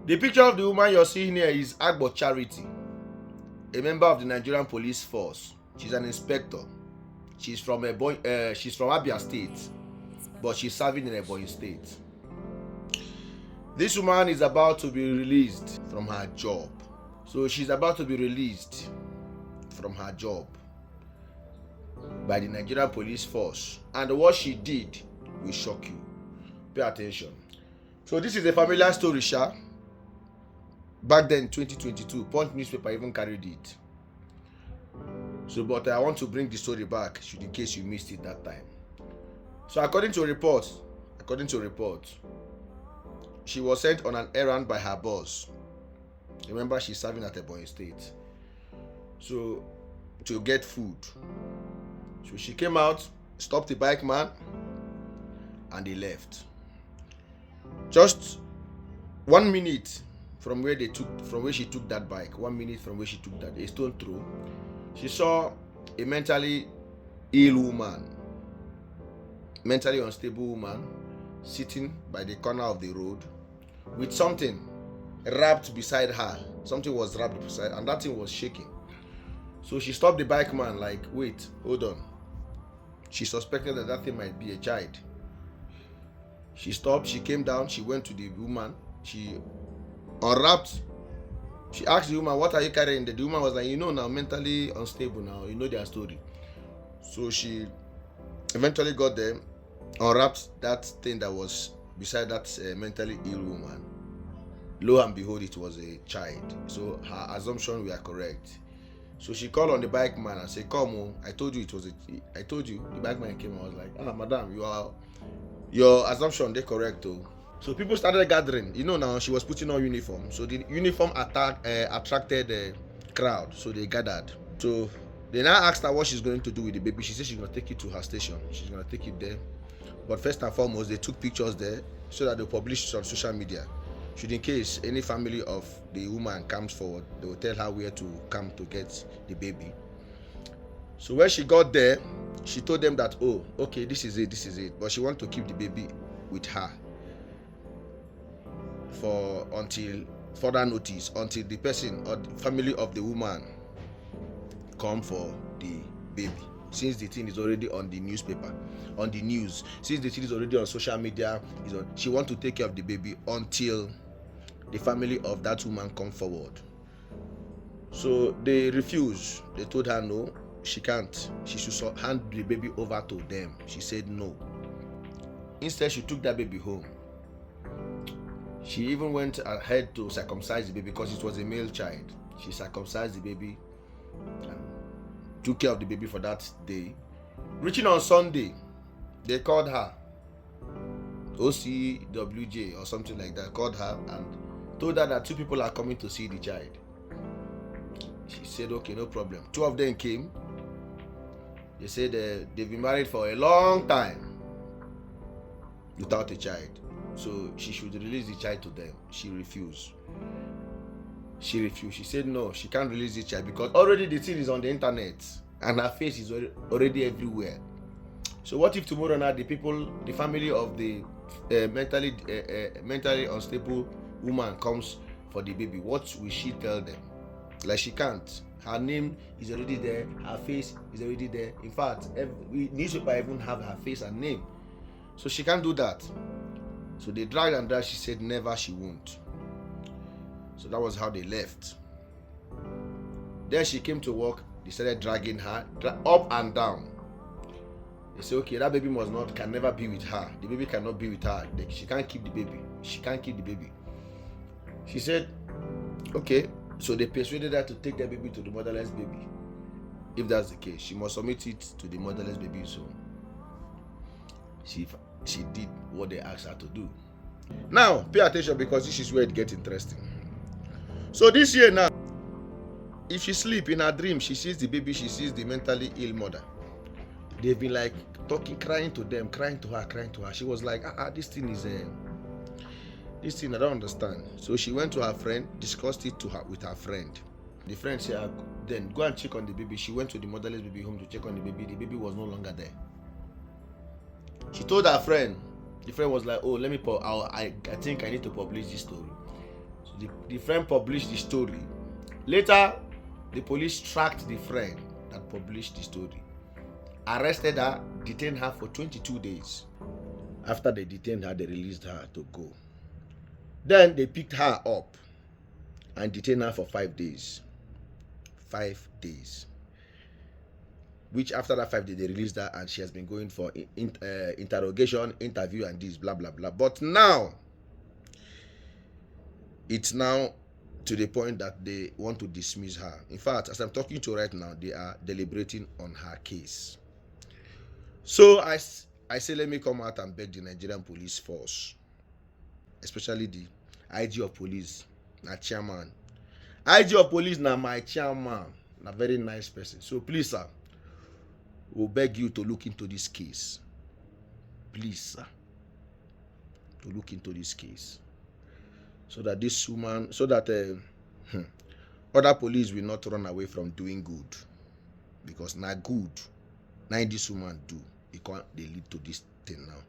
The picture of the woman you're seeing here is Agbo Charity, a member of the Nigerian police force. She's an inspector. She's from Abia State, but she's serving in Ebonyi State. This woman is about to be released from her job. So she's about to be released from her job by the Nigerian police force. And what she did will shock you. Pay attention. So this is a familiar story, Sha. Back then, 2022, Punch newspaper even carried it. So, but I want to bring the story back, in case you missed it that time. So, according to reports, she was sent on an errand by her boss. Remember, she's serving at Ebonyi State. So, to get food. So she came out, stopped the bike man, and they left. Just 1 minute from where she took that bike, 1 minute from where she took that, a stone throw, she saw a mentally ill woman, mentally unstable woman, sitting by the corner of the road with something wrapped beside her. Something was wrapped beside, and that thing was shaking. So she stopped the bike man, like, wait, hold on. She suspected that thing might be a child. She stopped, she came down, she went to the woman, she unwrapped. She asked the woman, what are you carrying? The woman was like, now, mentally unstable now, their story. So she eventually got there, unwrapped that thing that was beside that mentally ill woman. Lo and behold, it was a child. So her assumption were correct. So she called on the bike man and said, come, I told you it was I told you. The bike man came and was like, madam, your assumption, they're correct though. So people started gathering. Now she was putting on uniform. So the uniform attracted the crowd. So they gathered. So they now asked her what she's going to do with the baby. She said she's going to take it to her station. She's going to take it there. But first and foremost, they took pictures there so that they'll publish it on social media. Should in case any family of the woman comes forward, they will tell her where to come to get the baby. So when she got there, she told them that, oh, okay, this is it. But she wants to keep the baby with her until further notice, until the person or the family of the woman come for the baby. Since the thing is already on the newspaper, on the news, since the thing is already on social media, she wants to take care of the baby until the family of that woman come forward. So they refused. They told her no, she can't. She should hand the baby over to them. She said no. Instead, she took that baby home. She even went ahead to circumcise the baby because it was a male child. She circumcised the baby and took care of the baby for that day. Reaching on Sunday, they called her, OCWJ or something like that, called her and told her that 2 people are coming to see the child. She said, okay, no problem. 2 of them came. They said they've been married for a long time without a child. So she should release the child to them. She refused. She said no, she can't release the child because already the thing is on the internet and her face is already everywhere. So what if tomorrow night the family of the mentally unstable woman comes for the baby? What will she tell them? Like, she can't. Her name is already there. Her face is already there. In fact, newspaper even have her face and name. So she can't do that. So they dragged and dragged. She said never, she won't. So that was how they left. Then she came to work. They started dragging her up and down. They said, okay, that baby can never be with her. The baby cannot be with her. She can't keep the baby. She can't keep the baby. She said, okay. So they persuaded her to take the baby to the motherless baby. If that's the case, she must submit it to the motherless baby. So she did what they asked her to do. Now, pay attention because this is where it gets interesting. So this year now, if she sleep in her dream, she sees the baby, she sees the mentally ill mother. They've been like talking, crying to her. She was like, this thing I don't understand. So she went to her friend, discussed it with her friend. The friend said, then go and check on the baby. She went to the motherless baby home to check on the baby. The baby was no longer there. She told her friend. The friend was like, oh, I think I need to publish this story. The friend published the story. Later, the police tracked the friend that published the story, arrested her, detained her for 22 days. After they detained her, they released her to go. Then they picked her up and detained her for 5 days. 5 days. Which after that 5 days, they released her and she has been going for interrogation, interview, and this, blah, blah, blah. But now, it's now to the point that they want to dismiss her. In fact, as I'm talking to you right now, they are deliberating on her case. So I say, let me come out and beg the Nigerian police force, especially the IG of police, na chairman. IG of police na my chairman, na very nice person. So please, sir, we'll beg you to look into this case. Please, sir, to look into this case, so that this woman, so that other police will not run away from doing good, because na good, now this woman do, it can't they lead to this thing now.